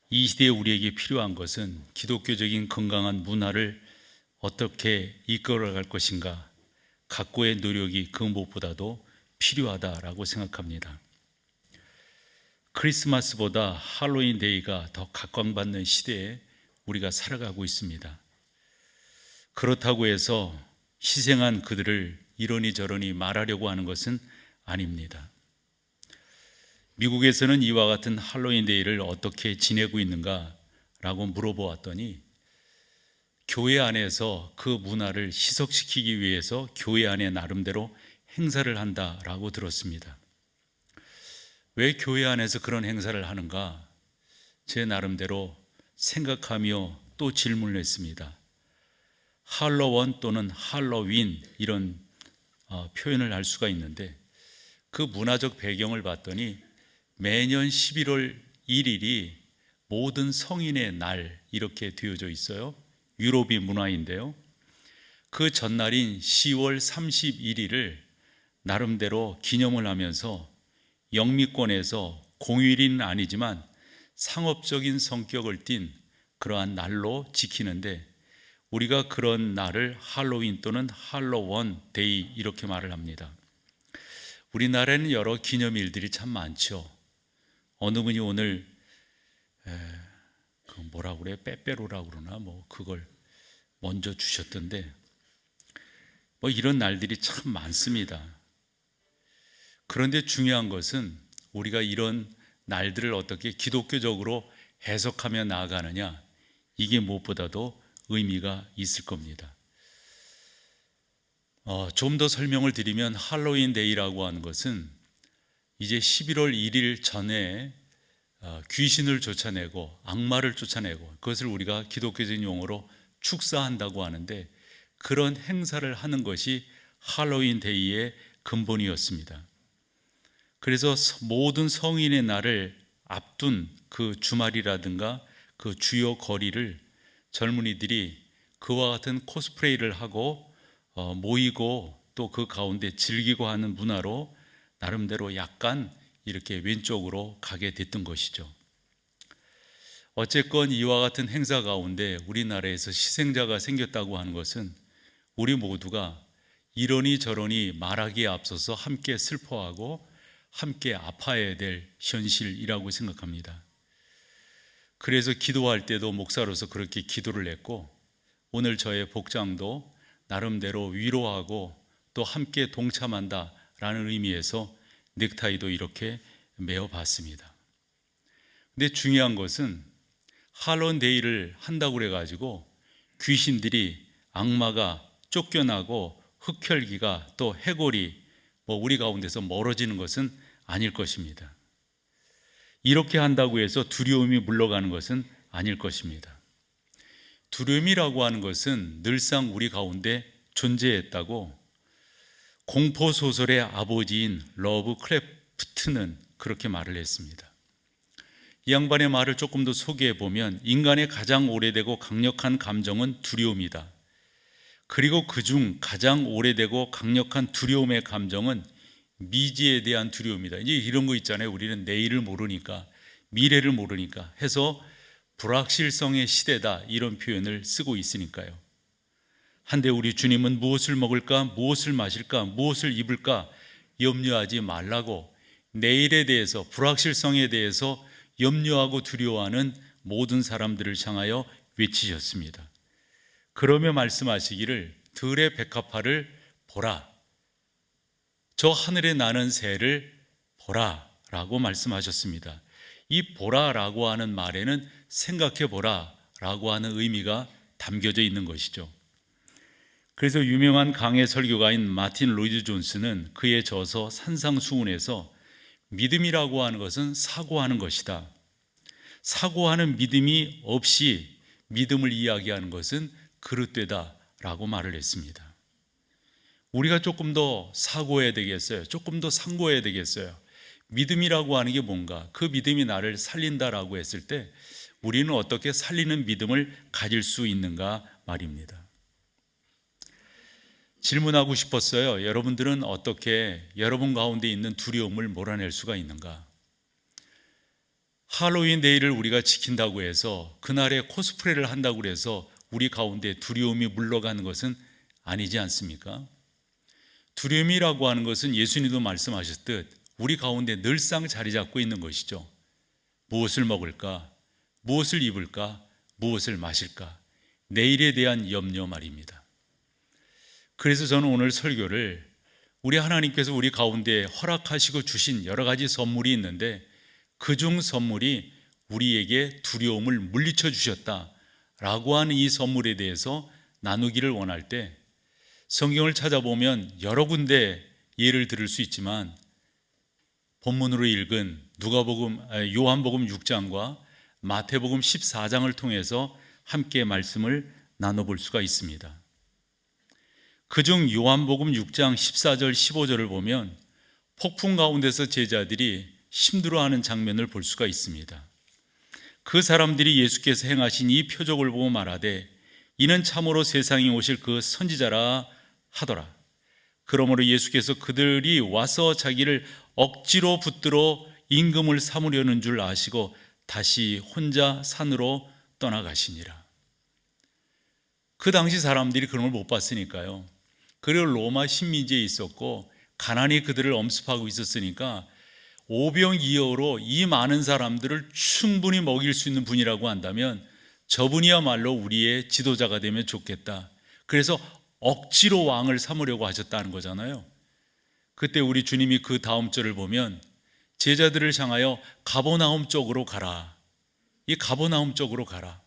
이 시대에 우리에게 필요한 것은 기독교적인 건강한 문화를 어떻게 이끌어갈 것인가, 각고의 노력이 그 무엇보다도 필요하다라고 생각합니다. 크리스마스보다 할로윈 데이가 더 각광받는 시대에 우리가 살아가고 있습니다. 그렇다고 해서 희생한 그들을 이러니 저러니 말하려고 하는 것은 아닙니다. 미국에서는 이와 같은 할로윈 데이를 어떻게 지내고 있는가라고 물어보았더니 교회 안에서 그 문화를 희석시키기 위해서 교회 안에 나름대로 행사를 한다라고 들었습니다. 왜 교회 안에서 그런 행사를 하는가? 제 나름대로 생각하며 또 질문을 했습니다. 할로원 또는 할로윈 이런 표현을 할 수가 있는데 그 문화적 배경을 봤더니 매년 11월 1일이 모든 성인의 날 이렇게 되어져 있어요. 유럽의 문화인데요. 그 전날인 10월 31일을 나름대로 기념을 하면서 영미권에서 공휴일은 아니지만 상업적인 성격을 띤 그러한 날로 지키는데 우리가 그런 날을 할로윈 또는 할로원 데이 이렇게 말을 합니다. 우리나라에는 여러 기념일들이 참 많죠. 어느 분이 오늘 그 뭐라고 그래? 빼빼로라고 그러나 그걸 먼저 주셨던데 이런 날들이 참 많습니다. 그런데 중요한 것은 우리가 이런 날들을 어떻게 기독교적으로 해석하며 나아가느냐, 이게 무엇보다도 의미가 있을 겁니다. 좀 더 설명을 드리면 할로윈 데이라고 하는 것은 이제 11월 1일 전에 귀신을 쫓아내고 악마를 쫓아내고 그것을 우리가 기독교적인 용어로 축사한다고 하는데 그런 행사를 하는 것이 할로윈 데이의 근본이었습니다. 그래서 모든 성인의 날을 앞둔 그 주말이라든가 그 주요 거리를 젊은이들이 그와 같은 코스프레이를 하고 모이고 또 그 가운데 즐기고 하는 문화로 나름대로 약간 이렇게 왼쪽으로 가게 됐던 것이죠. 어쨌건 이와 같은 행사 가운데 우리나라에서 희생자가 생겼다고 하는 것은 우리 모두가 이러니 저러니 말하기에 앞서서 함께 슬퍼하고 함께 아파해야 될 현실이라고 생각합니다. 그래서 기도할 때도 목사로서 그렇게 기도를 했고 오늘 저의 복장도 나름대로 위로하고 또 함께 동참한다라는 의미에서 넥타이도 이렇게 메어봤습니다. 근데 중요한 것은 할로윈 데이를 한다고 그래가지고 귀신들이 악마가 쫓겨나고 흑혈기가 또 해골이 우리 가운데서 멀어지는 것은 아닐 것입니다. 이렇게 한다고 해서 두려움이 물러가는 것은 아닐 것입니다. 두려움이라고 하는 것은 늘상 우리 가운데 존재했다고 공포소설의 아버지인 러브 크래프트는 그렇게 말을 했습니다. 이 양반의 말을 조금 더 소개해 보면 인간의 가장 오래되고 강력한 감정은 두려움이다. 그리고 그중 가장 오래되고 강력한 두려움의 감정은 미지에 대한 두려움이다. 이제 이런 거 있잖아요. 우리는 내일을 모르니까, 미래를 모르니까 해서 불확실성의 시대다 이런 표현을 쓰고 있으니까요. 한데 우리 주님은 무엇을 먹을까, 무엇을 마실까, 무엇을 입을까 염려하지 말라고 내일에 대해서, 불확실성에 대해서 염려하고 두려워하는 모든 사람들을 향하여 외치셨습니다. 그러며 말씀하시기를 들의 백합화를 보라, 저 하늘에 나는 새를 보라 라고 말씀하셨습니다. 이 보라라고 하는 말에는 생각해 보라 라고 하는 의미가 담겨져 있는 것이죠. 그래서 유명한 강해 설교가인 마틴 로이드 존스는 그의 저서 산상수훈에서 믿음이라고 하는 것은 사고하는 것이다. 사고하는 믿음이 없이 믿음을 이야기하는 것은 그릇되다 라고 말을 했습니다. 우리가 조금 더 사고해야 되겠어요? 조금 더 상고해야 되겠어요? 믿음이라고 하는 게 뭔가? 그 믿음이 나를 살린다라고 했을 때 우리는 어떻게 살리는 믿음을 가질 수 있는가 말입니다. 질문하고 싶었어요. 여러분들은 어떻게 여러분 가운데 있는 두려움을 몰아낼 수가 있는가? 할로윈 데이를 우리가 지킨다고 해서 그날에 코스프레를 한다고 해서 우리 가운데 두려움이 물러가는 것은 아니지 않습니까? 두려움이라고 하는 것은 예수님도 말씀하셨듯 우리 가운데 늘상 자리 잡고 있는 것이죠. 무엇을 먹을까? 무엇을 입을까? 무엇을 마실까? 내일에 대한 염려 말입니다. 그래서 저는 오늘 설교를 우리 하나님께서 우리 가운데 허락하시고 주신 여러 가지 선물이 있는데 그중 선물이 우리에게 두려움을 물리쳐 주셨다라고 하는 이 선물에 대해서 나누기를 원할 때 성경을 찾아보면 여러 군데 예를 들을 수 있지만 본문으로 읽은 요한복음 6장과 마태복음 14장을 통해서 함께 말씀을 나눠볼 수가 있습니다. 그중 요한복음 6장 14절 15절을 보면 폭풍 가운데서 제자들이 힘들어하는 장면을 볼 수가 있습니다. 그 사람들이 예수께서 행하신 이 표적을 보고 말하되 이는 참으로 세상에 오실 그 선지자라 하더라. 그러므로 예수께서 그들이 와서 자기를 억지로 붙들어 임금을 삼으려는 줄 아시고 다시 혼자 산으로 떠나가시니라. 그 당시 사람들이 그런 걸 못 봤으니까요. 그리고 로마 식민지에 있었고 가난이 그들을 엄습하고 있었으니까 오병이어로 이 많은 사람들을 충분히 먹일 수 있는 분이라고 한다면 저분이야말로 우리의 지도자가 되면 좋겠다. 그래서 억지로 왕을 삼으려고 하셨다는 거잖아요. 그때 우리 주님이 그 다음 절을 보면 제자들을 향하여 가버나움 쪽으로 가라. 이 가버나움 쪽으로 가라.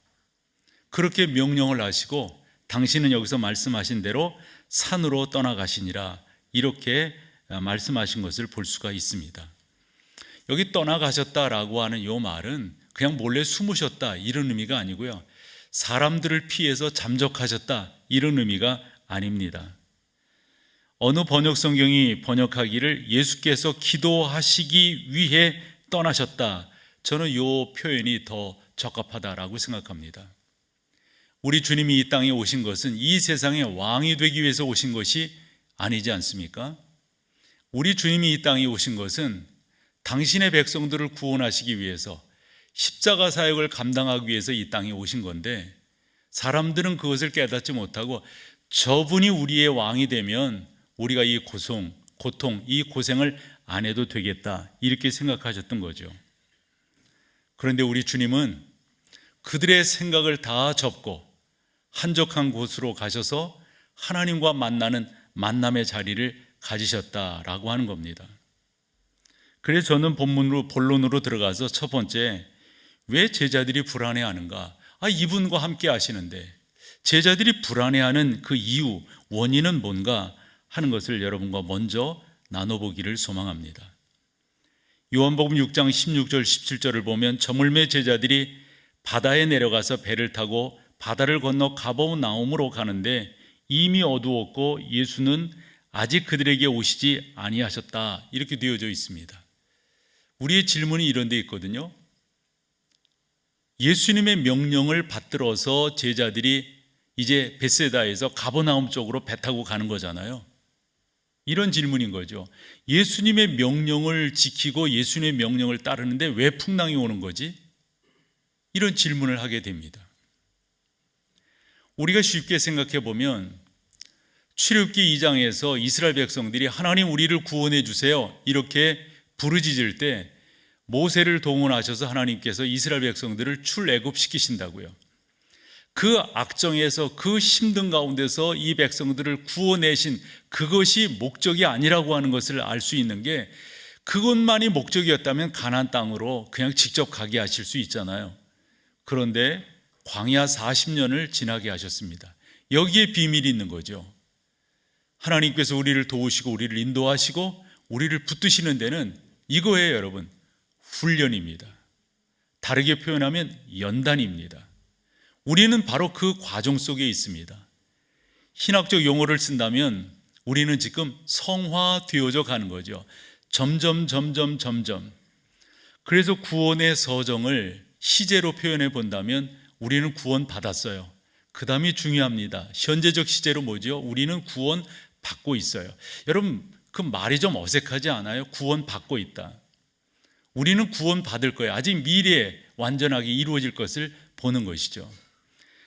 그렇게 명령을 하시고 당신은 여기서 말씀하신 대로 산으로 떠나가시니라. 이렇게 말씀하신 것을 볼 수가 있습니다. 여기 떠나가셨다라고 하는 이 말은 그냥 몰래 숨으셨다 이런 의미가 아니고요. 사람들을 피해서 잠적하셨다 이런 의미가 아닙니다. 어느 번역 성경이 번역하기를 예수께서 기도하시기 위해 떠나셨다. 저는 이 표현이 더 적합하다라고 생각합니다. 우리 주님이 이 땅에 오신 것은 이 세상의 왕이 되기 위해서 오신 것이 아니지 않습니까? 우리 주님이 이 땅에 오신 것은 당신의 백성들을 구원하시기 위해서 십자가 사역을 감당하기 위해서 이 땅에 오신 건데 사람들은 그것을 깨닫지 못하고 저분이 우리의 왕이 되면 우리가 이 고통, 이 고생을 안 해도 되겠다 이렇게 생각하셨던 거죠. 그런데 우리 주님은 그들의 생각을 다 접고 한적한 곳으로 가셔서 하나님과 만나는 만남의 자리를 가지셨다라고 하는 겁니다. 그래서 저는 본론으로 들어가서 첫 번째, 왜 제자들이 불안해하는가? 이분과 함께 하시는데 제자들이 불안해하는 그 이유, 원인은 뭔가 하는 것을 여러분과 먼저 나눠보기를 소망합니다. 요한복음 6장 16절 17절을 보면 저물매 제자들이 바다에 내려가서 배를 타고 바다를 건너 가버나움으로 가는데 이미 어두웠고 예수는 아직 그들에게 오시지 아니하셨다 이렇게 되어져 있습니다. 우리의 질문이 이런 데 있거든요. 예수님의 명령을 받들어서 제자들이 이제 벳세다에서 가버나움 쪽으로 배 타고 가는 거잖아요. 이런 질문인 거죠. 예수님의 명령을 지키고 예수님의 명령을 따르는데 왜 풍랑이 오는 거지? 이런 질문을 하게 됩니다. 우리가 쉽게 생각해 보면 출애굽기 2장에서 이스라엘 백성들이 하나님 우리를 구원해 주세요 이렇게 부르짖을 때 모세를 동원하셔서 하나님께서 이스라엘 백성들을 출애굽시키신다고요. 그 악정에서 그 힘든 가운데서 이 백성들을 구원내신 그것이 목적이 아니라고 하는 것을 알 수 있는 게 그것만이 목적이었다면 가나안 땅으로 그냥 직접 가게 하실 수 있잖아요. 그런데 광야 40년을 지나게 하셨습니다. 여기에 비밀이 있는 거죠. 하나님께서 우리를 도우시고 우리를 인도하시고 우리를 붙드시는 데는 이거예요, 여러분. 훈련입니다. 다르게 표현하면 연단입니다. 우리는 바로 그 과정 속에 있습니다. 신학적 용어를 쓴다면 우리는 지금 성화되어져 가는 거죠. 점점. 그래서 구원의 서정을 시제로 표현해 본다면 우리는 구원 받았어요. 그 다음이 중요합니다. 현재적 시제로 뭐죠? 우리는 구원 받고 있어요. 여러분 그 말이 좀 어색하지 않아요? 구원 받고 있다. 우리는 구원 받을 거예요. 아직 미래에 완전하게 이루어질 것을 보는 것이죠.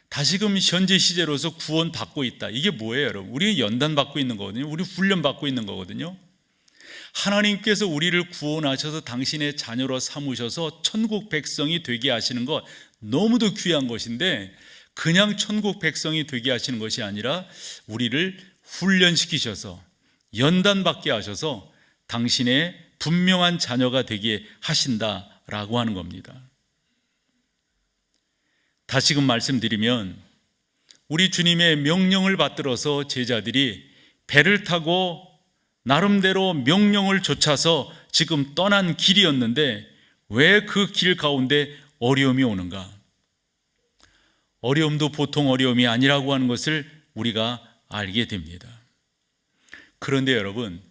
다시금 현재 시제로서 구원 받고 있다. 이게 뭐예요, 여러분? 우리는 연단 받고 있는 거거든요. 우리 훈련 받고 있는 거거든요. 하나님께서 우리를 구원하셔서 당신의 자녀로 삼으셔서 천국 백성이 되게 하시는 것 너무도 귀한 것인데, 그냥 천국 백성이 되게 하시는 것이 아니라 우리를 훈련시키셔서 연단받게 하셔서 당신의 분명한 자녀가 되게 하신다라고 하는 겁니다. 다시금 말씀드리면, 우리 주님의 명령을 받들어서 제자들이 배를 타고 나름대로 명령을 좇아서 지금 떠난 길이었는데 왜 그 길 가운데 어려움이 오는가? 어려움도 보통 어려움이 아니라고 하는 것을 우리가 알게 됩니다. 그런데 여러분,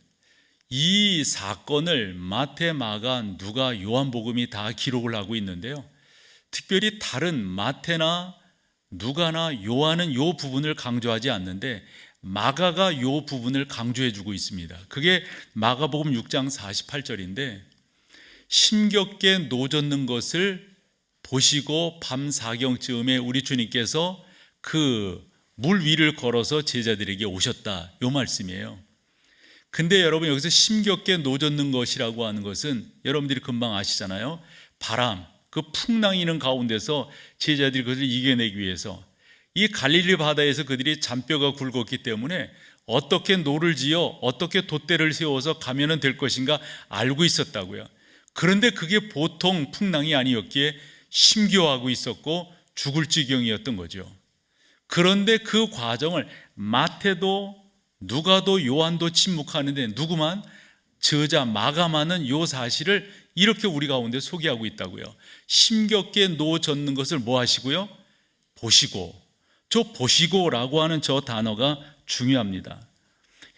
이 사건을 마태, 마가, 누가, 요한복음이 다 기록을 하고 있는데요, 특별히 다른 마태나 누가나 요한은 이 부분을 강조하지 않는데 마가가 이 부분을 강조해 주고 있습니다. 그게 마가복음 6장 48절인데, 심겹게 노젓는 것을 보시고 밤 사경쯤에 우리 주님께서 그 물 위를 걸어서 제자들에게 오셨다, 이 말씀이에요. 근데 여러분, 여기서 심겹게 노젓는 것이라고 하는 것은 여러분들이 금방 아시잖아요. 바람, 그 풍랑이는 가운데서 제자들이 그것을 이겨내기 위해서, 이 갈릴리 바다에서 그들이 잔뼈가 굵었기 때문에 어떻게 노를 지어 어떻게 돛대를 세워서 가면 될 것인가 알고 있었다고요. 그런데 그게 보통 풍랑이 아니었기에 심겨하고 있었고 죽을 지경이었던 거죠. 그런데 그 과정을 마태도 누가도 요한도 침묵하는데 누구만? 저자 마가만은 이 사실을 이렇게 우리 가운데 소개하고 있다고요. 심겹게 노젓는 것을 뭐 하시고요? 보시고. 저 보시고라고 하는 저 단어가 중요합니다.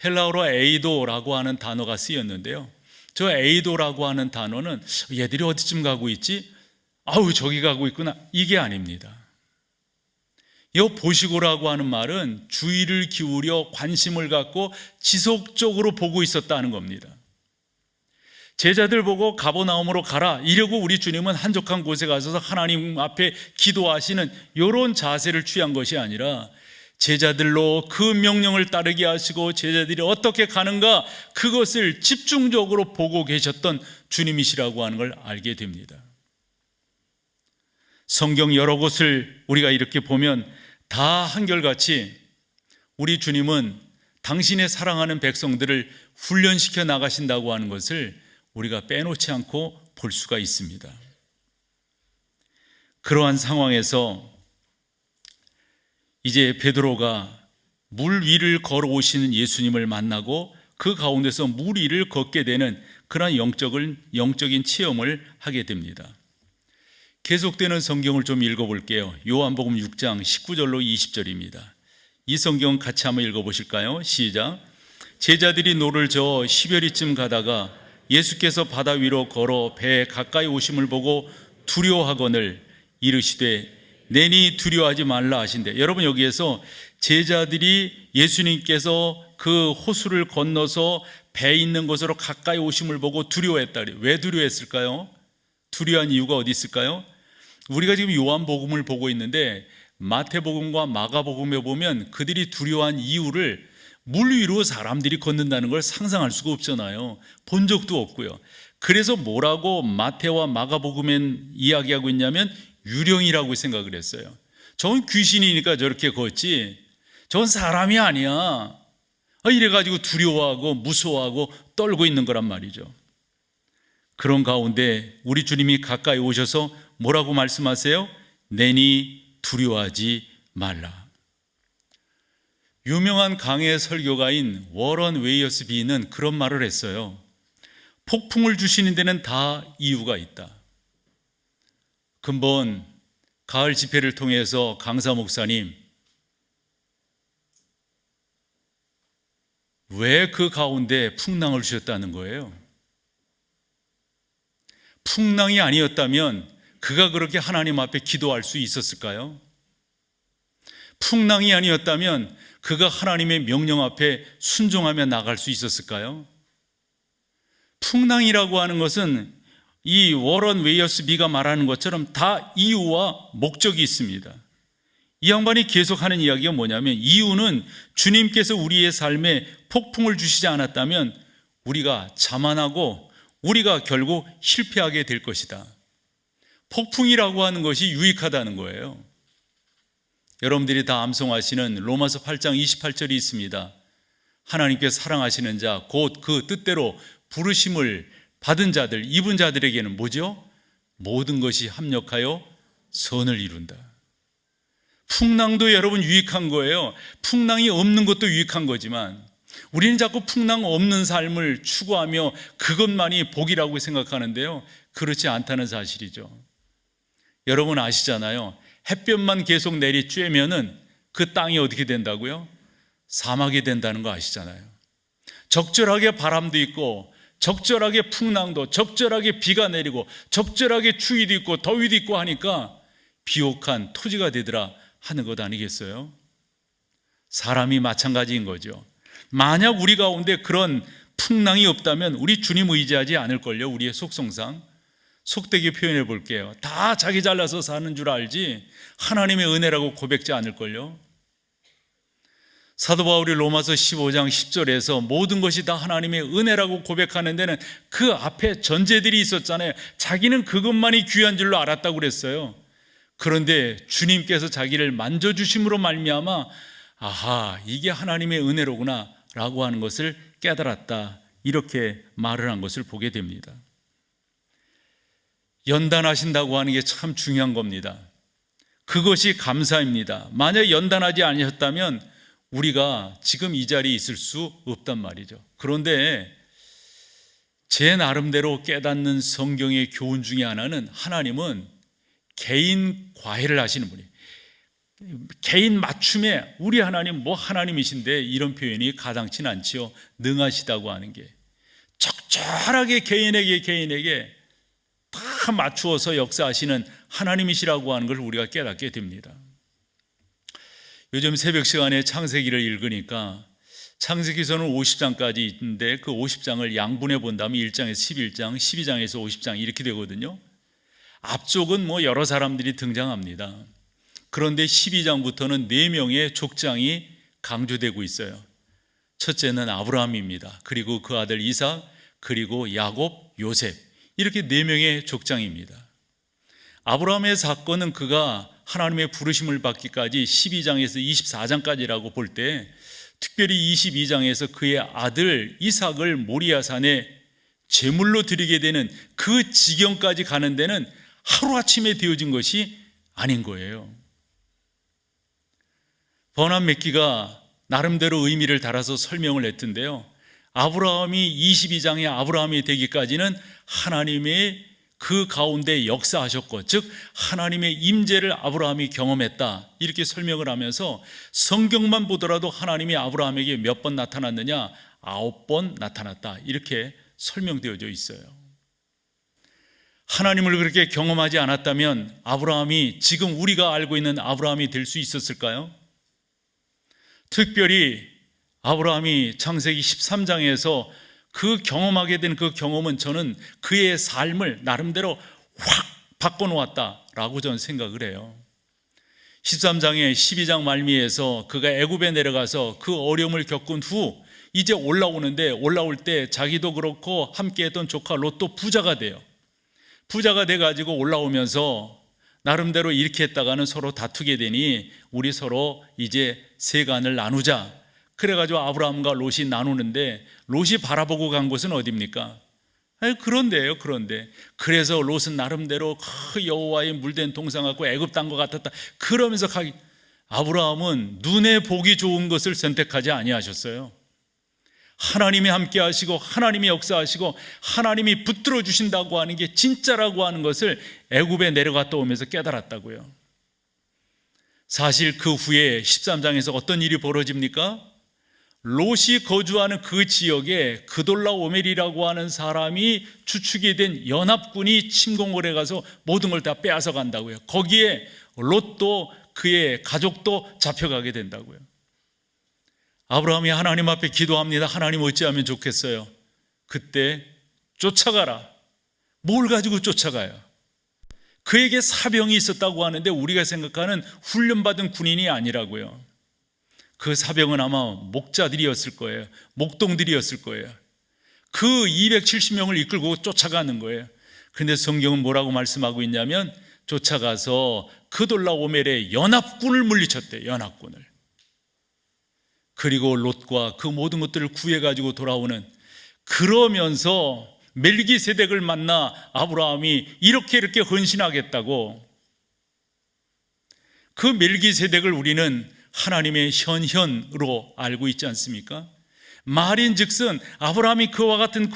헬라어로 에이도라고 하는 단어가 쓰였는데요, 저 에이도라고 하는 단어는 얘들이 어디쯤 가고 있지? 아우, 저기 가고 있구나, 이게 아닙니다. 이 보시고라고 하는 말은 주의를 기울여 관심을 갖고 지속적으로 보고 있었다는 겁니다. 제자들 보고 가버나움으로 가라 이러고 우리 주님은 한적한 곳에 가셔서 하나님 앞에 기도하시는 이런 자세를 취한 것이 아니라, 제자들로 그 명령을 따르게 하시고 제자들이 어떻게 가는가, 그것을 집중적으로 보고 계셨던 주님이시라고 하는 걸 알게 됩니다. 성경 여러 곳을 우리가 이렇게 보면 다 한결같이 우리 주님은 당신의 사랑하는 백성들을 훈련시켜 나가신다고 하는 것을 우리가 빼놓지 않고 볼 수가 있습니다. 그러한 상황에서 이제 베드로가 물 위를 걸어오시는 예수님을 만나고 그 가운데서 물 위를 걷게 되는 그런 영적인 체험을 하게 됩니다. 계속되는 성경을 좀 읽어볼게요. 요한복음 6장 19절로 20절입니다. 이 성경 같이 한번 읽어보실까요? 시작. 제자들이 노를 저어 10여리쯤 가다가 예수께서 바다 위로 걸어 배에 가까이 오심을 보고 두려워하거늘 이르시되 내니 두려워하지 말라 하신대. 여러분, 여기에서 제자들이 예수님께서 그 호수를 건너서 배 있는 곳으로 가까이 오심을 보고 두려워했다. 왜 두려워했을까요? 두려워한 이유가 어디 있을까요? 우리가 지금 요한복음을 보고 있는데 마태복음과 마가복음에 보면 그들이 두려워한 이유를 물 위로 사람들이 걷는다는 걸 상상할 수가 없잖아요. 본 적도 없고요. 그래서 뭐라고 마태와 마가복음엔 이야기하고 있냐면 유령이라고 생각을 했어요. 저건 귀신이니까 저렇게 걷지, 저건 사람이 아니야, 이래가지고 두려워하고 무서워하고 떨고 있는 거란 말이죠. 그런 가운데 우리 주님이 가까이 오셔서 뭐라고 말씀하세요? 내니 두려워하지 말라. 유명한 강해 설교가인 워런 웨이어스 비는 그런 말을 했어요. 폭풍을 주시는 데는 다 이유가 있다. 근본 가을 집회를 통해서 강사 목사님, 왜 그 가운데 풍랑을 주셨다는 거예요? 풍랑이 아니었다면 그가 그렇게 하나님 앞에 기도할 수 있었을까요? 풍랑이 아니었다면 그가 하나님의 명령 앞에 순종하며 나갈 수 있었을까요? 풍랑이라고 하는 것은 이 워런 웨이어스비가 말하는 것처럼 다 이유와 목적이 있습니다. 이 양반이 계속하는 이야기가 뭐냐면, 이유는 주님께서 우리의 삶에 폭풍을 주시지 않았다면 우리가 자만하고 우리가 결국 실패하게 될 것이다. 폭풍이라고 하는 것이 유익하다는 거예요. 여러분들이 다 암송하시는 로마서 8장 28절이 있습니다. 하나님께 사랑하시는 자, 곧 그 뜻대로 부르심을 받은 자들, 입은 자들에게는 뭐죠? 모든 것이 합력하여 선을 이룬다. 풍랑도 여러분 유익한 거예요. 풍랑이 없는 것도 유익한 거지만 우리는 자꾸 풍랑 없는 삶을 추구하며 그것만이 복이라고 생각하는데요, 그렇지 않다는 사실이죠. 여러분 아시잖아요. 햇볕만 계속 내리쬐면은 그 땅이 어떻게 된다고요? 사막이 된다는 거 아시잖아요. 적절하게 바람도 있고 적절하게 풍랑도, 적절하게 비가 내리고 적절하게 추위도 있고 더위도 있고 하니까 비옥한 토지가 되더라 하는 것 아니겠어요? 사람이 마찬가지인 거죠. 만약 우리 가운데 그런 풍랑이 없다면 우리 주님 의지하지 않을걸요. 우리의 속성상. 속되게 표현해 볼게요. 다 자기 잘나서 사는 줄 알지 하나님의 은혜라고 고백지 않을걸요. 사도 바울이 로마서 15장 10절에서 모든 것이 다 하나님의 은혜라고 고백하는 데는 그 앞에 전제들이 있었잖아요. 자기는 그것만이 귀한 줄로 알았다고 그랬어요. 그런데 주님께서 자기를 만져주심으로 말미암아 아하, 이게 하나님의 은혜로구나 라고 하는 것을 깨달았다, 이렇게 말을 한 것을 보게 됩니다. 연단하신다고 하는 게 참 중요한 겁니다. 그것이 감사입니다. 만약 연단하지 않으셨다면 우리가 지금 이 자리에 있을 수 없단 말이죠. 그런데 제 나름대로 깨닫는 성경의 교훈 중에 하나는, 하나님은 개인 과외를 하시는 분이에요. 개인 맞춤에 우리 하나님 뭐 하나님이신데 이런 표현이 가당치는 않지요. 능하시다고 하는 게 적절하게 개인에게 다 맞추어서 역사하시는 하나님이시라고 하는 걸 우리가 깨닫게 됩니다. 요즘 새벽 시간에 창세기를 읽으니까 창세기서는 50장까지 있는데 그 50장을 양분해 본다면 1장에서 11장, 12장에서 50장 이렇게 되거든요. 앞쪽은 뭐 여러 사람들이 등장합니다. 그런데 12장부터는 4명의 족장이 강조되고 있어요. 첫째는 아브라함입니다. 그리고 그 아들 이삭, 그리고 야곱, 요셉, 이렇게 4명의 족장입니다. 아브라함의 사건은 그가 하나님의 부르심을 받기까지 12장에서 24장까지라고 볼 때, 특별히 22장에서 그의 아들 이삭을 모리아산에 제물로 드리게 되는 그 지경까지 가는 데는 하루아침에 되어진 것이 아닌 거예요. 버남 맥기가 나름대로 의미를 달아서 설명을 했던데요, 아브라함이 22장의 아브라함이 되기까지는 하나님의 그 가운데 역사하셨고, 즉 하나님의 임재를 아브라함이 경험했다, 이렇게 설명을 하면서 성경만 보더라도 하나님이 아브라함에게 몇 번 나타났느냐? 9번 나타났다, 이렇게 설명되어져 있어요. 하나님을 그렇게 경험하지 않았다면 아브라함이 지금 우리가 알고 있는 아브라함이 될 수 있었을까요? 특별히 아브라함이 창세기 13장에서 그 경험하게 된 그 경험은 저는 그의 삶을 나름대로 확 바꿔놓았다라고 저는 생각을 해요. 13장에 12장 말미에서 그가 애굽에 내려가서 그 어려움을 겪은 후 이제 올라오는데, 올라올 때 자기도 그렇고 함께했던 조카 롯도 부자가 돼요. 부자가 돼가지고 올라오면서 나름대로 이렇게 했다가는 서로 다투게 되니 우리 서로 이제 세간을 나누자. 그래가지고 아브라함과 롯이 나누는데, 롯이 바라보고 간 곳은 어디입니까? 그런데요, 그런데. 그래서 롯은 나름대로 여호와의 물된 동상 갖고 애굽 땅 것 같았다 그러면서 아브라함은 눈에 보기 좋은 것을 선택하지 아니하셨어요. 하나님이 함께 하시고 하나님이 역사하시고 하나님이 붙들어 주신다고 하는 게 진짜라고 하는 것을 애굽에 내려갔다 오면서 깨달았다고요. 사실 그 후에 13장에서 어떤 일이 벌어집니까? 롯이 거주하는 그 지역에 그돌라오멜이라고 하는 사람이 주축이 된 연합군이 침공을 해가서 모든 걸 다 빼앗아 간다고요. 거기에 롯도 그의 가족도 잡혀가게 된다고요. 아브라함이 하나님 앞에 기도합니다. 하나님 어찌하면 좋겠어요? 그때 쫓아가라. 뭘 가지고 쫓아가요? 그에게 사병이 있었다고 하는데 우리가 생각하는 훈련받은 군인이 아니라고요. 그 사병은 아마 목자들이었을 거예요. 목동들이었을 거예요. 그 270명을 이끌고 쫓아가는 거예요. 그런데 성경은 뭐라고 말씀하고 있냐면 쫓아가서 그돌라오멜의 연합군을 물리쳤대요. 연합군을. 그리고 롯과 그 모든 것들을 구해가지고 돌아오는, 그러면서 멜기세덱을 만나 아브라함이 이렇게 헌신하겠다고, 그 멜기세덱을 우리는 하나님의 현현으로 알고 있지 않습니까? 말인즉슨 아브라함이 그와 같은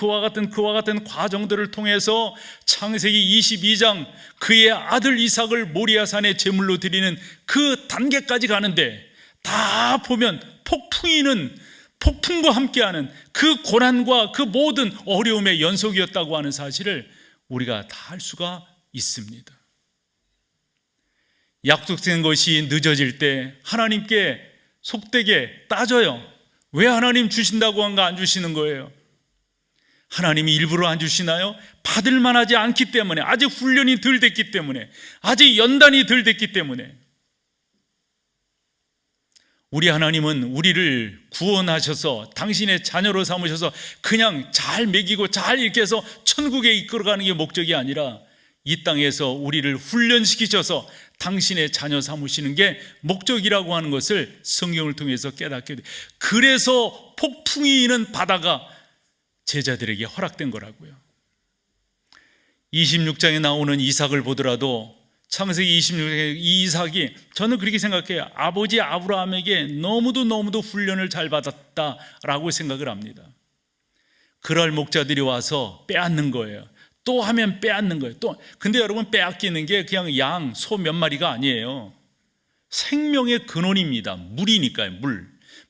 과정들을 통해서 창세기 22장 그의 아들 이삭을 모리아산에 제물로 드리는 그 단계까지 가는데, 다 보면 폭풍과 함께하는 그 고난과 그 모든 어려움의 연속이었다고 하는 사실을 우리가 다 알 수가 있습니다. 약속된 것이 늦어질 때 하나님께 속되게 따져요. 왜 하나님 주신다고 한 거 안 주시는 거예요? 하나님이 일부러 안 주시나요? 받을 만하지 않기 때문에, 아직 훈련이 덜 됐기 때문에, 아직 연단이 덜 됐기 때문에. 우리 하나님은 우리를 구원하셔서 당신의 자녀로 삼으셔서 그냥 잘 먹이고 잘 이렇게 해서 천국에 이끌어가는 게 목적이 아니라 이 땅에서 우리를 훈련시키셔서 당신의 자녀 삼으시는 게 목적이라고 하는 것을 성경을 통해서 깨닫게 돼요. 그래서 폭풍이 이는 바다가 제자들에게 허락된 거라고요. 26장에 나오는 이삭을 보더라도 창세기 26장에 이 이삭이, 저는 그렇게 생각해요. 아버지 아브라함에게 너무도 훈련을 잘 받았다라고 생각을 합니다. 그럴 목자들이 와서 빼앗는 거예요. 또 하면 빼앗는 거예요. 근데 여러분, 빼앗기는 게 그냥 양, 소 몇 마리가 아니에요. 생명의 근원입니다. 물이니까요.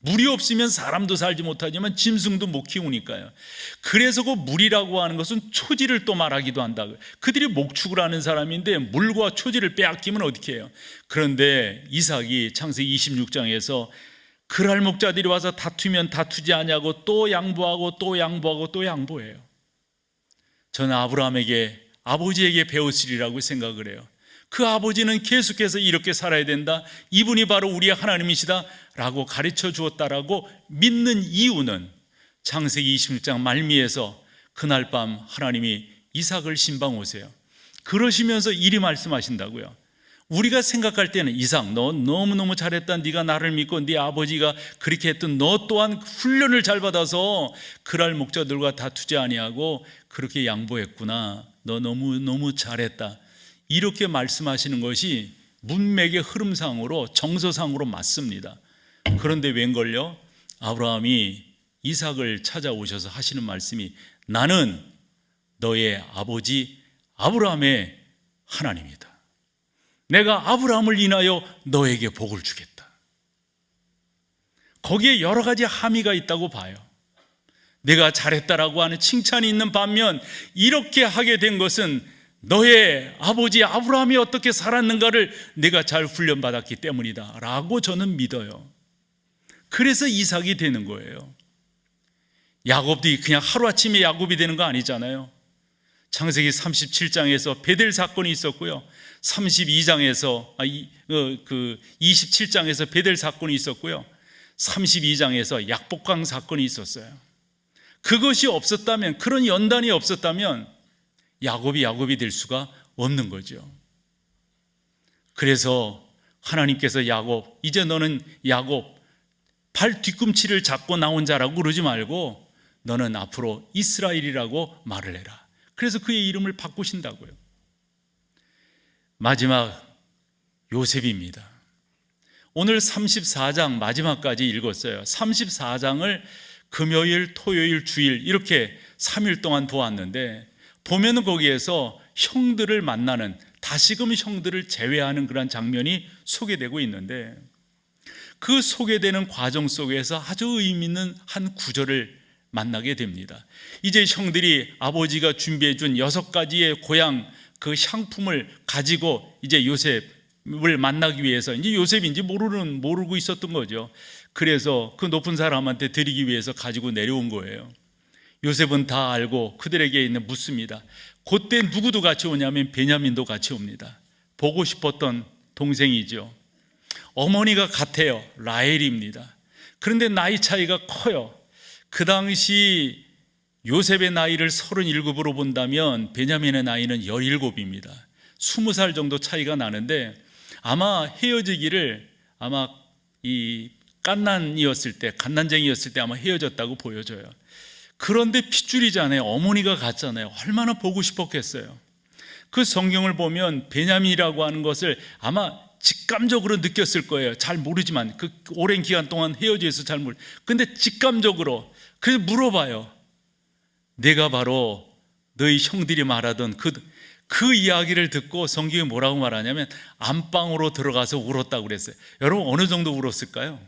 물이 없으면 사람도 살지 못하지만 짐승도 못 키우니까요. 그래서 그 물이라고 하는 것은 초지를 또 말하기도 한다. 그들이 목축을 하는 사람인데 물과 초지를 빼앗기면 어떻게 해요? 그런데 이삭이 창세기 26장에서 그랄 목자들이 와서 다투면 다투지 아니하고 또 양보하고 또 양보하고 또 양보해요. 저는 아브라함에게, 아버지에게 배웠으리라고 생각을 해요. 그 아버지는 계속해서 이렇게 살아야 된다, 이분이 바로 우리의 하나님이시다 라고 가르쳐 주었다라고 믿는 이유는 창세기 26장 말미에서 그날 밤 하나님이 이삭을 신방 오세요. 그러시면서 이리 말씀하신다고요. 우리가 생각할 때는 이삭, 너 너무너무 잘했다, 네가 나를 믿고 네 아버지가 그렇게 했던 너 또한 훈련을 잘 받아서 그랄 목자들과 다투지 아니하고 그렇게 양보했구나, 너 너무 잘했다, 이렇게 말씀하시는 것이 문맥의 흐름상으로 정서상으로 맞습니다. 그런데 웬걸요? 아브라함이 이삭을 찾아오셔서 하시는 말씀이 나는 너의 아버지 아브라함의 하나님이다. 내가 아브라함을 인하여 너에게 복을 주겠다. 거기에 여러 가지 함의가 있다고 봐요. 내가 잘했다라고 하는 칭찬이 있는 반면 이렇게 하게 된 것은 너의 아버지 아브라함이 어떻게 살았는가를 내가 잘 훈련받았기 때문이다 라고 저는 믿어요. 그래서 이삭이 되는 거예요. 야곱도 그냥 하루아침에 야곱이 되는 거 아니잖아요. 창세기 37장에서 베델 사건이 있었고요, 32장에서 27장에서 베델 사건이 있었고요, 32장에서 약복강 사건이 있었어요. 그것이 없었다면, 그런 연단이 없었다면 야곱이 될 수가 없는 거죠. 그래서 하나님께서 야곱, 이제 너는 야곱, 발 뒤꿈치를 잡고 나온 자라고 그러지 말고 너는 앞으로 이스라엘이라고 말을 해라. 그래서 그의 이름을 바꾸신다고요. 마지막 요셉입니다. 오늘 34장 마지막까지 읽었어요. 34장을 금요일, 토요일, 주일 이렇게 3일 동안 보았는데 보면은 거기에서 형들을 만나는, 다시금 형들을 제외하는 그런 장면이 소개되고 있는데 그 소개되는 과정 속에서 아주 의미 있는 한 구절을 만나게 됩니다. 이제 형들이 아버지가 준비해 준 6가지의 고향 그 향품을 가지고 이제 요셉을 만나기 위해서, 이제 요셉인지 모르고 있었던 거죠. 그래서 그 높은 사람한테 드리기 위해서 가지고 내려온 거예요. 요셉은 다 알고 그들에게 묻습니다. 그때 누구도 같이 오냐면 베냐민도 같이 옵니다. 보고 싶었던 동생이죠. 어머니가 같아요. 라헬입니다. 그런데 나이 차이가 커요. 그 당시 요셉의 나이를 37으로 본다면 베냐민의 나이는 17입니다. 20살 정도 차이가 나는데 아마 헤어지기를 아마 이 갓난쟁이였을 때 아마 헤어졌다고 보여져요. 그런데 핏줄이지 않아요. 어머니가 같잖아요. 얼마나 보고 싶었겠어요. 그 성경을 보면 베냐민이라고 하는 것을 아마 직감적으로 느꼈을 거예요. 잘 모르지만 그 오랜 기간 동안 헤어져 있어서 잘 모르. 근데 직감적으로 그래서 물어봐요. 내가 바로 너희 형들이 말하던 그 이야기를 듣고 성경이 뭐라고 말하냐면 안방으로 들어가서 울었다고 그랬어요. 여러분 어느 정도 울었을까요?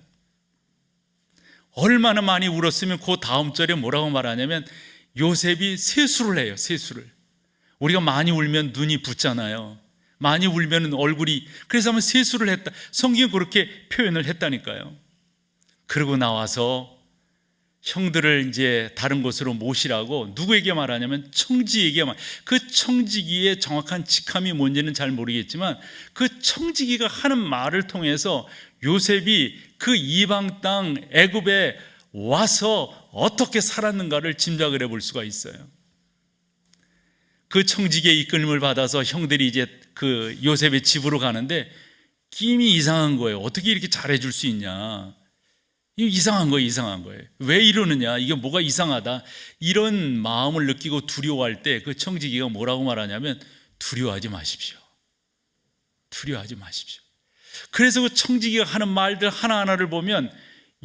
얼마나 많이 울었으면 그 다음 절에 뭐라고 말하냐면 요셉이 세수를 해요. 세수를. 우리가 많이 울면 눈이 붓잖아요. 많이 울면 얼굴이, 그래서 하면 세수를 했다. 성경이 그렇게 표현을 했다니까요. 그러고 나와서 형들을 이제 다른 곳으로 모시라고 누구에게 말하냐면 청지기에게 그 청지기의 정확한 직함이 뭔지는 잘 모르겠지만 그 청지기가 하는 말을 통해서 요셉이 그 이방 땅 애굽에 와서 어떻게 살았는가를 짐작을 해볼 수가 있어요. 그 청지기의 이끌림을 받아서 형들이 이제 그 요셉의 집으로 가는데 끼임이 이상한 거예요. 어떻게 이렇게 잘해줄 수 있냐. 이상한 거예요. 왜 이러느냐, 이게 뭐가 이상하다, 이런 마음을 느끼고 두려워할 때 그 청지기가 뭐라고 말하냐면 두려워하지 마십시오. 그래서 그 청지기가 하는 말들 하나하나를 보면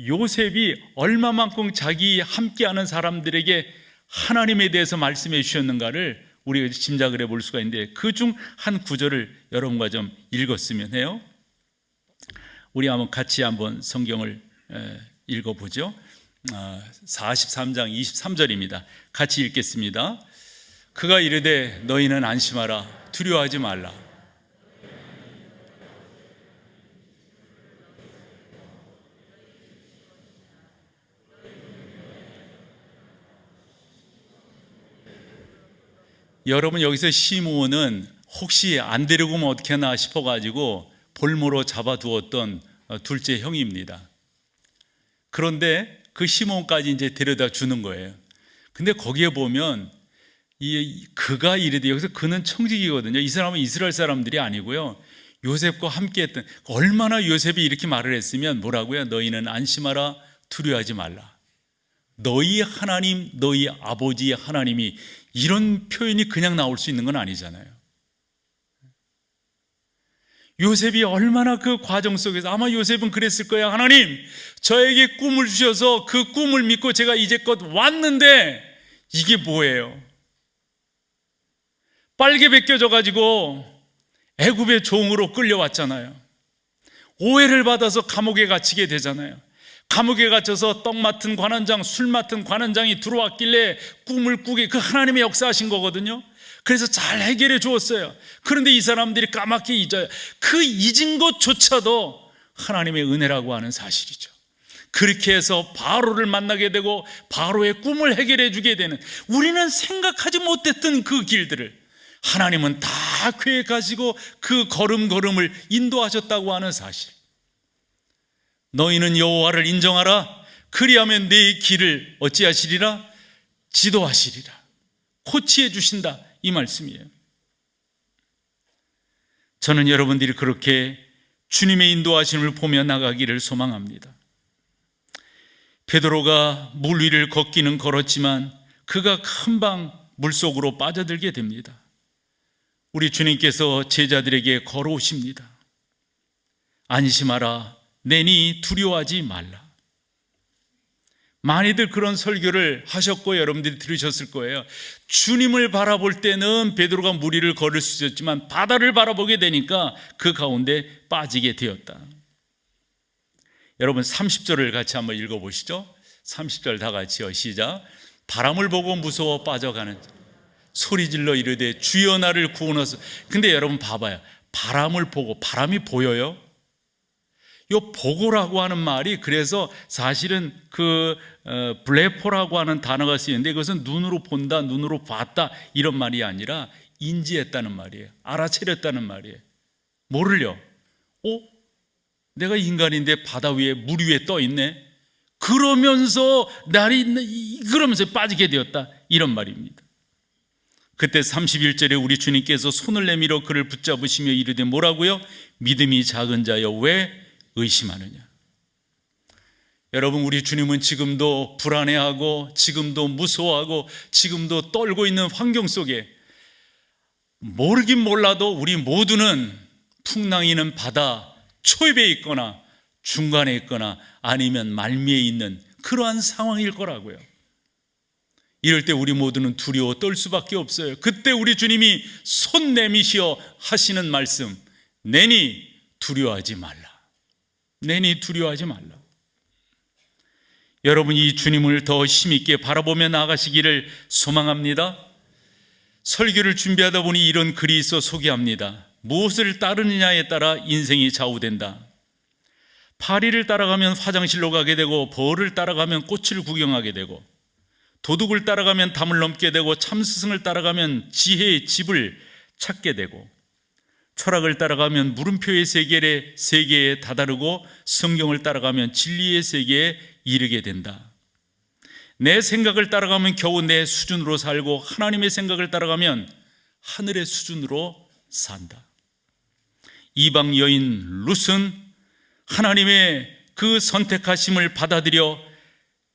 요셉이 얼마만큼 자기 함께하는 사람들에게 하나님에 대해서 말씀해 주셨는가를 우리가 짐작을 해볼 수가 있는데 그 중 한 구절을 여러분과 좀 읽었으면 해요. 우리 한번 같이 한번 성경을 읽어보죠. 43장 23절입니다. 같이 읽겠습니다. 그가 이르되 너희는 안심하라, 두려워하지 말라. 여러분 여기서 시므온은 혹시 안 데리고 오면 어떻게 하나 싶어가지고 볼모로 잡아두었던 둘째 형입니다. 그런데 그 시몬까지 이제 데려다 주는 거예요. 근데 거기에 보면 그가 이르되, 여기서 그는 청지기거든요. 이 사람은 이스라엘 사람들이 아니고요, 요셉과 함께 했던, 얼마나 요셉이 이렇게 말을 했으면 뭐라고요? 너희는 안심하라, 두려워하지 말라. 너희 하나님, 너희 아버지의 하나님이, 이런 표현이 그냥 나올 수 있는 건 아니잖아요. 요셉이 얼마나 그 과정 속에서, 아마 요셉은 그랬을 거야. 하나님, 저에게 꿈을 주셔서 그 꿈을 믿고 제가 이제껏 왔는데 이게 뭐예요? 빨개 벗겨져 가지고 애굽의 종으로 끌려왔잖아요. 오해를 받아서 감옥에 갇히게 되잖아요. 감옥에 갇혀서 떡 맡은 관원장, 술 맡은 관원장이 들어왔길래 꿈을 꾸게, 그 하나님의 역사하신 거거든요. 그래서 잘 해결해 주었어요. 그런데 이 사람들이 까맣게 잊어요. 그 잊은 것조차도 하나님의 은혜라고 하는 사실이죠. 그렇게 해서 바로를 만나게 되고 바로의 꿈을 해결해 주게 되는, 우리는 생각하지 못했던 그 길들을 하나님은 다 계획하시고 그 걸음걸음을 인도하셨다고 하는 사실. 너희는 여호와를 인정하라. 그리하면 네 길을 어찌하시리라? 지도하시리라. 코치해 주신다, 이 말씀이에요. 저는 여러분들이 그렇게 주님의 인도하심을 보며 나가기를 소망합니다. 베드로가 물 위를 걷기는 걸었지만 그가 금방 물속으로 빠져들게 됩니다. 우리 주님께서 제자들에게 걸어오십니다. 안심하라, 내니 두려워하지 말라. 많이들 그런 설교를 하셨고 여러분들이 들으셨을 거예요. 주님을 바라볼 때는 베드로가 물 위를 걸을 수 있었지만 바다를 바라보게 되니까 그 가운데 빠지게 되었다. 여러분 30절을 같이 한번 읽어보시죠. 30절 다 같이요. 시작. 바람을 보고 무서워 빠져가는 소리질러 이르되 주여 나를 구원하소서. 근데 여러분 봐봐요. 바람을 보고, 바람이 보여요? 요 보고라고 하는 말이 그래서 사실은 블레포라고 하는 단어가 쓰이는데 그것은 눈으로 본다, 눈으로 봤다 이런 말이 아니라 인지했다는 말이에요. 알아차렸다는 말이에요. 뭐를요? 내가 인간인데 바다 위에 물 위에 떠 있네. 그러면서 그러면서 빠지게 되었다 이런 말입니다. 그때 31절에 우리 주님께서 손을 내밀어 그를 붙잡으시며 이르되 뭐라고요? 믿음이 작은 자여 왜 의심하느냐. 여러분, 우리 주님은 지금도 불안해하고 지금도 무서워하고 지금도 떨고 있는 환경 속에 모르긴 몰라도 우리 모두는 풍랑이는 바다 초입에 있거나 중간에 있거나 아니면 말미에 있는 그러한 상황일 거라고요. 이럴 때 우리 모두는 두려워 떨 수밖에 없어요. 그때 우리 주님이 손 내미시어 하시는 말씀, 내니 두려워하지 말라. 내니 두려워하지 말라. 여러분, 이 주님을 더 힘있게 바라보며 나아가시기를 소망합니다. 설교를 준비하다 보니 이런 글이 있어 소개합니다. 무엇을 따르느냐에 따라 인생이 좌우된다. 파리를 따라가면 화장실로 가게 되고, 벌을 따라가면 꽃을 구경하게 되고, 도둑을 따라가면 담을 넘게 되고, 참스승을 따라가면 지혜의 집을 찾게 되고, 철학을 따라가면 물음표의 세계에 다다르고, 성경을 따라가면 진리의 세계에 이르게 된다. 내 생각을 따라가면 겨우 내 수준으로 살고, 하나님의 생각을 따라가면 하늘의 수준으로 산다. 이방 여인 룻은 하나님의 그 선택하심을 받아들여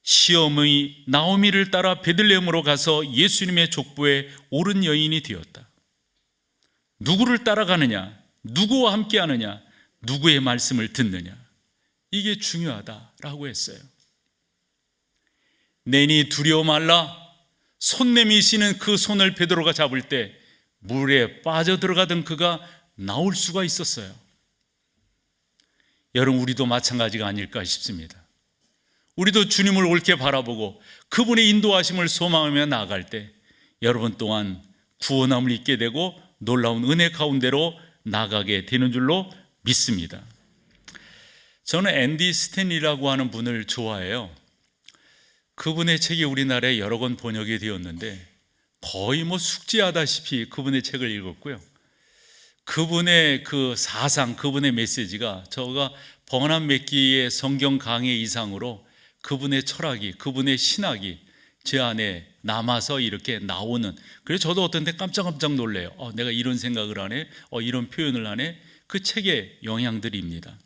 시어머니 나오미를 따라 베들레헴으로 가서 예수님의 족보에 오른 여인이 되었다. 누구를 따라가느냐, 누구와 함께하느냐, 누구의 말씀을 듣느냐, 이게 중요하다라고 했어요. 내니 두려워 말라. 손 내미시는 그 손을 베드로가 잡을 때 물에 빠져들어가던 그가 나올 수가 있었어요. 여러분, 우리도 마찬가지가 아닐까 싶습니다. 우리도 주님을 옳게 바라보고 그분의 인도하심을 소망하며 나아갈 때 여러분 또한 구원함을 잊게 되고 놀라운 은혜 가운데로 나가게 되는 줄로 믿습니다. 저는 앤디 스탠리라고 하는 분을 좋아해요. 그분의 책이 우리나라에 여러 권 번역이 되었는데 거의 숙지하다시피 그분의 책을 읽었고요. 그분의 그 사상, 그분의 메시지가 저가 번안 몇 기의 성경 강의 이상으로 그분의 철학이, 그분의 신학이 제 안에 남아서 이렇게 나오는, 그래서 저도 어떤 때 깜짝깜짝 놀래요. 내가 이런 생각을 하네, 이런 표현을 하네. 그 책의 영향들입니다.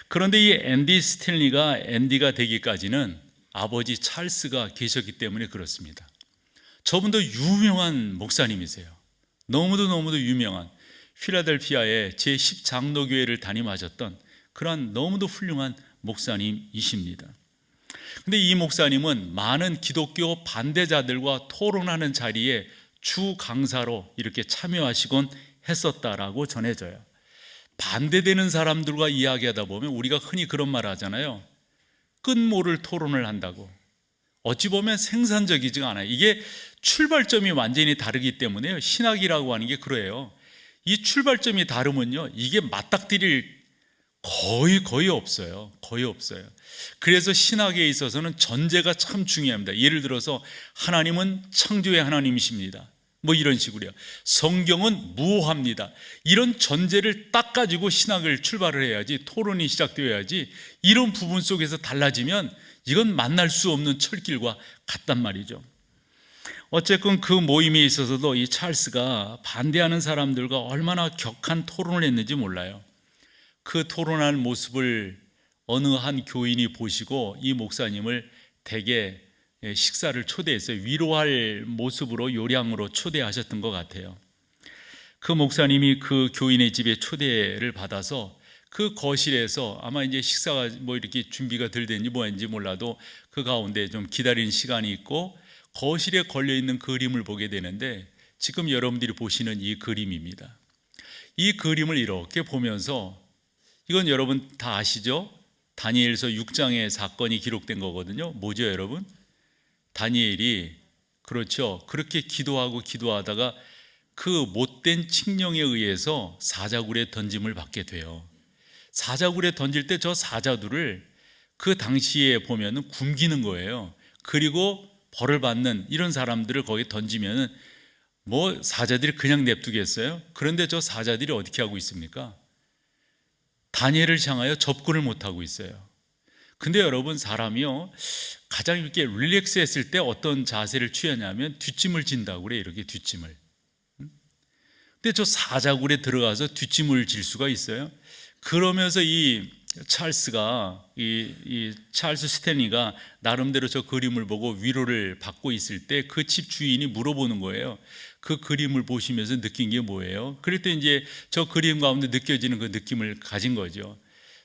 그런데 이 앤디 스탠리가 앤디가 되기까지는 아버지 찰스가 계셨기 때문에 그렇습니다. 저분도 유명한 목사님이세요. 너무도 유명한 필라델피아의 제10장로교회를 담임하셨던 그러한 너무도 훌륭한 목사님이십니다. 근데 이 목사님은 많은 기독교 반대자들과 토론하는 자리에 주 강사로 이렇게 참여하시곤 했었다라고 전해져요. 반대되는 사람들과 이야기하다 보면 우리가 흔히 그런 말 하잖아요. 끝모를 토론을 한다고. 어찌 보면 생산적이지가 않아요. 이게 출발점이 완전히 다르기 때문에요. 신학이라고 하는 게 그래요. 이 출발점이 다르면요, 이게 맞닥뜨릴 거의 없어요. 거의 없어요. 그래서 신학에 있어서는 전제가 참 중요합니다. 예를 들어서 하나님은 창조의 하나님이십니다. 이런 식으로요. 성경은 무오합니다. 이런 전제를 딱 가지고 신학을 출발을 해야지, 토론이 시작되어야지. 이런 부분 속에서 달라지면 이건 만날 수 없는 철길과 같단 말이죠. 어쨌건 그 모임에 있어서도 이 찰스가 반대하는 사람들과 얼마나 격한 토론을 했는지 몰라요. 그 토론하는 모습을 어느 한 교인이 보시고 이 목사님을 댁에 식사를 초대했어요. 위로할 모습으로 요량으로 초대하셨던 것 같아요. 그 목사님이 그 교인의 집에 초대를 받아서 그 거실에서 아마 이제 식사가 이렇게 준비가 덜 됐는지 뭐인지 몰라도 그 가운데 좀 기다리는 시간이 있고 거실에 걸려있는 그림을 보게 되는데 지금 여러분들이 보시는 이 그림입니다. 이 그림을 이렇게 보면서, 이건 여러분 다 아시죠? 다니엘서 6장의 사건이 기록된 거거든요. 뭐죠, 여러분? 다니엘이, 그렇죠, 그렇게 기도하다가 그 못된 칙령에 의해서 사자굴에 던짐을 받게 돼요. 사자굴에 던질 때 저 사자들을 그 당시에 보면은 굶기는 거예요. 그리고 벌을 받는 이런 사람들을 거기에 던지면은 뭐 사자들이 그냥 냅두겠어요? 그런데 저 사자들이 어떻게 하고 있습니까? 다니엘을 향하여 접근을 못 하고 있어요. 근데 여러분, 사람이요 가장 이렇게 릴렉스 했을 때 어떤 자세를 취하냐면 뒷짐을 진다고 그래. 이렇게 뒷짐을. 근데 저 사자굴에 들어가서 뒷짐을 질 수가 있어요? 그러면서 이 찰스가 이 찰스 스탠리가 나름대로 저 그림을 보고 위로를 받고 있을 때 그 집 주인이 물어보는 거예요. 그 그림을 보시면서 느낀 게 뭐예요? 그럴 때 이제 저 그림 가운데 느껴지는 그 느낌을 가진 거죠.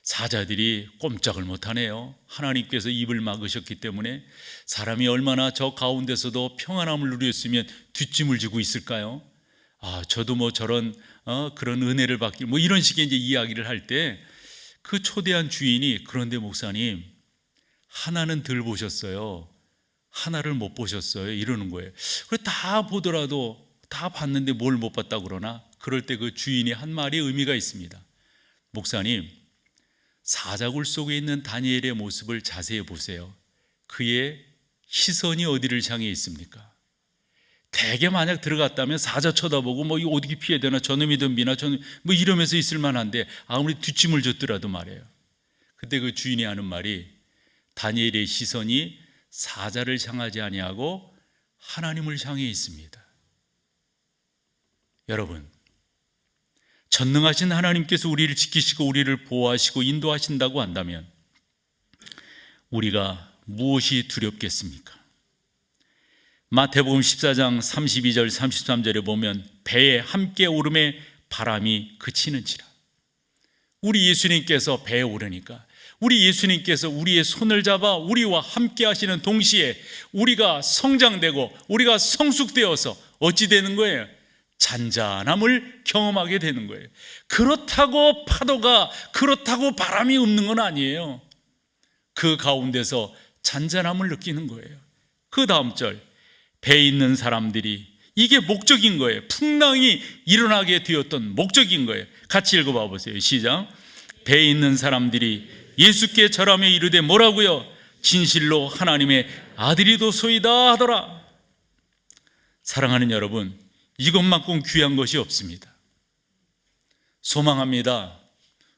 사자들이 꼼짝을 못하네요. 하나님께서 입을 막으셨기 때문에 사람이 얼마나 저 가운데서도 평안함을 누렸으면 뒷짐을 지고 있을까요? 저도 뭐 저런 그런 은혜를 받기 뭐 이런 식의 이제 이야기를 할 때 그 초대한 주인이 그런데 목사님 하나는 덜 보셨어요. 하나를 못 보셨어요. 이러는 거예요. 그래 다 보더라도 다 봤는데 뭘 못 봤다고 그러나 그럴 때 그 주인이 한 말이 의미가 있습니다. 목사님, 사자굴 속에 있는 다니엘의 모습을 자세히 보세요. 그의 시선이 어디를 향해 있습니까? 대개 만약 들어갔다면 사자 쳐다보고 뭐 이거 어떻게 피해야 되나 저놈이 덤비나 저놈 뭐 이러면서 있을 만한데 아무리 뒷짐을 졌더라도 말이에요. 그때 그 주인이 하는 말이 다니엘의 시선이 사자를 향하지 아니하고 하나님을 향해 있습니다. 여러분, 전능하신 하나님께서 우리를 지키시고 우리를 보호하시고 인도하신다고 한다면 우리가 무엇이 두렵겠습니까? 마태복음 14장 32절 33절에 보면 배에 함께 오름에 바람이 그치는지라. 우리 예수님께서 배에 오르니까 우리 예수님께서 우리의 손을 잡아 우리와 함께 하시는 동시에 우리가 성장되고 우리가 성숙되어서 어찌 되는 거예요? 잔잔함을 경험하게 되는 거예요. 그렇다고 파도가 그렇다고 바람이 없는 건 아니에요. 그 가운데서 잔잔함을 느끼는 거예요. 그 다음 절, 배에 있는 사람들이 이게 목적인 거예요. 풍랑이 일어나게 되었던 목적인 거예요. 같이 읽어봐 보세요. 시작. 배에 있는 사람들이 예수께 절하며 이르되 뭐라고요? 진실로 하나님의 아들이도소이다 하더라. 사랑하는 여러분, 이것만큼 귀한 것이 없습니다. 소망합니다.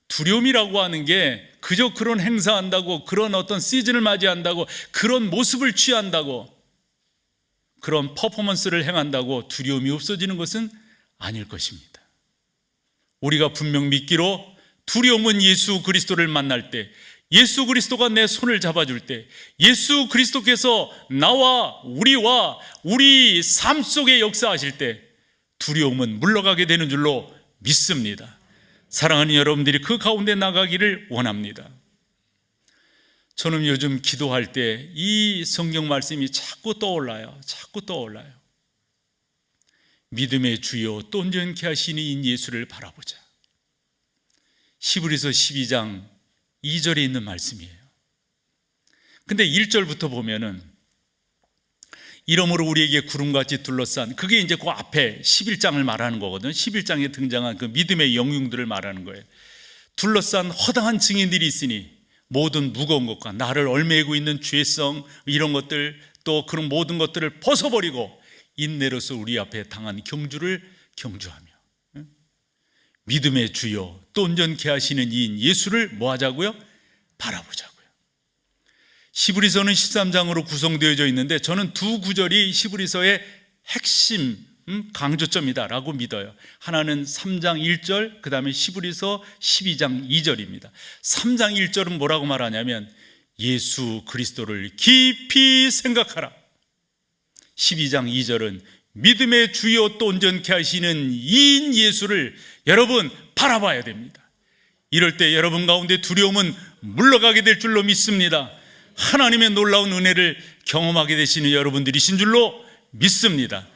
두려움이라고 하는 게 그저 그런 행사한다고, 그런 어떤 시즌을 맞이한다고, 그런 모습을 취한다고, 그런 퍼포먼스를 행한다고 두려움이 없어지는 것은 아닐 것입니다. 우리가 분명 믿기로 두려움은 예수 그리스도를 만날 때, 예수 그리스도가 내 손을 잡아줄 때, 예수 그리스도께서 나와 우리와 우리 삶 속에 역사하실 때 두려움은 물러가게 되는 줄로 믿습니다. 사랑하는 여러분들이 그 가운데 나가기를 원합니다. 저는 요즘 기도할 때 이 성경 말씀이 자꾸 떠올라요. 믿음의 주요 또 온전케 하시는 인 예수를 바라보자. 히브리서 12장 2절에 있는 말씀이에요. 근데 1절부터 보면은 이러므로 우리에게 구름같이 둘러싼, 그게 이제 그 앞에 11장을 말하는 거거든요. 11장에 등장한 그 믿음의 영웅들을 말하는 거예요. 둘러싼 허다한 증인들이 있으니 모든 무거운 것과 나를 얽매이고 있는 죄성, 이런 것들, 또 그런 모든 것들을 벗어버리고 인내로서 우리 앞에 당한 경주를 경주하며 믿음의 주요 또 온전케 하시는 이인 예수를 뭐 하자고요? 바라보자고요. 히브리서는 13장으로 구성되어져 있는데 저는 두 구절이 히브리서의 핵심 강조점이다라고 믿어요. 하나는 3장 1절, 그 다음에 히브리서 12장 2절입니다. 3장 1절은 뭐라고 말하냐면 예수 그리스도를 깊이 생각하라. 12장 2절은 믿음의 주요 또 온전케 하시는 이인 예수를 여러분 바라봐야 됩니다. 이럴 때 여러분 가운데 두려움은 물러가게 될 줄로 믿습니다. 하나님의 놀라운 은혜를 경험하게 되시는 여러분들이신 줄로 믿습니다.